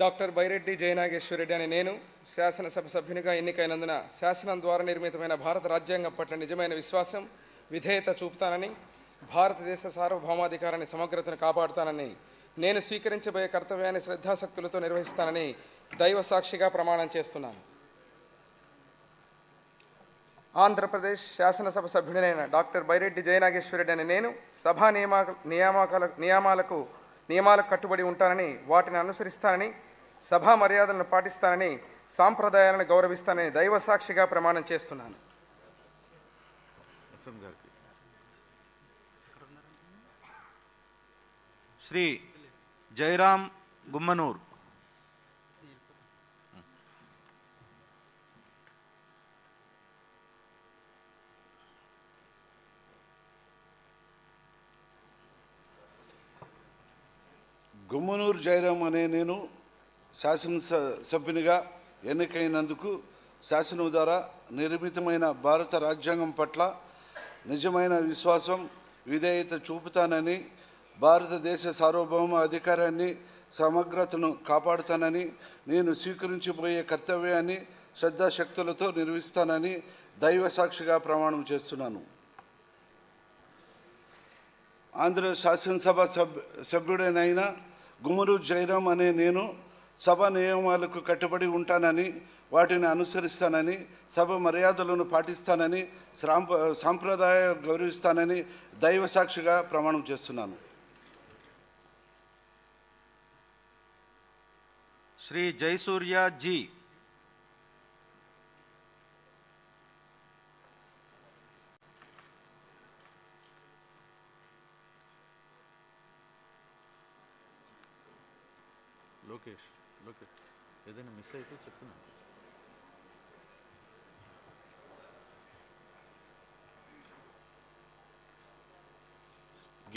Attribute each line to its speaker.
Speaker 1: Doctor Byreddy Jayanageswara Reddy అనే నేను శాసనసభ సభ్యునిగా ఎన్నికైనందున శాసనం ద్వారా నిర్మితమైన భారత రాజ్యాంగం పట్ల నిజమైన విశ్వాసం, విధేయత చూపుతానని, భారతదేశ సార్వభౌమాధికారాన్ని సమగ్రతను కాపాడుతానని, నేను స్వీకరించబోయే కర్తవ్యాన్ని శ్రద్ధాశక్తులతో నిర్వహిస్తానని దైవ సాక్షిగా ప్రమాణం చేస్తున్నాను. ఆంధ్రప్రదేశ్ శాసనసభ సభ్యుడైన డాక్టర్ బైరెడ్డి జయనాగేశ్వరరెడ్డి అనే నేను సభా నియామాలకు కట్టుబడి ఉంటానని, వాటిని అనుసరిస్తానని, సభా మర్యాదలను పాటిస్తానని, సాంప్రదాయాలను గౌరవిస్తానని దైవ సాక్షిగా ప్రమాణం చేస్తున్నాను.
Speaker 2: శ్రీ జయరాం గుమ్మనూర్.
Speaker 3: గుమ్మనూరు జయరాం అనే నేను శాసనసభ్యునిగా ఎన్నికైనందుకు శాసనం ద్వారా నిర్మితమైన భారత రాజ్యాంగం పట్ల నిజమైన విశ్వాసం, విధేయత చూపుతానని, భారతదేశ సార్వభౌమ అధికారాన్ని సమగ్రతను కాపాడుతానని, నేను స్వీకరించబోయే కర్తవ్యాన్ని శ్రద్ధాశక్తులతో నిర్వహిస్తానని దైవ సాక్షిగా ప్రమాణం చేస్తున్నాను. ఆంధ్ర శాసనసభ సభ్యుడైన గుమ్మనూరు జయరాం అనే నేను సభ నియమాలకు కట్టుబడి ఉంటానని, వాటిని అనుసరిస్తానని, సభ మర్యాదలను పాటిస్తానని, సాంప్రదాయ గౌరవిస్తానని దైవ సాక్షిగా ప్రమాణం చేస్తున్నాను.
Speaker 2: శ్రీ జయసూర్య జీ. లోకేష్ ఏదైనా మిస్ అయితే చెప్తున్నాను.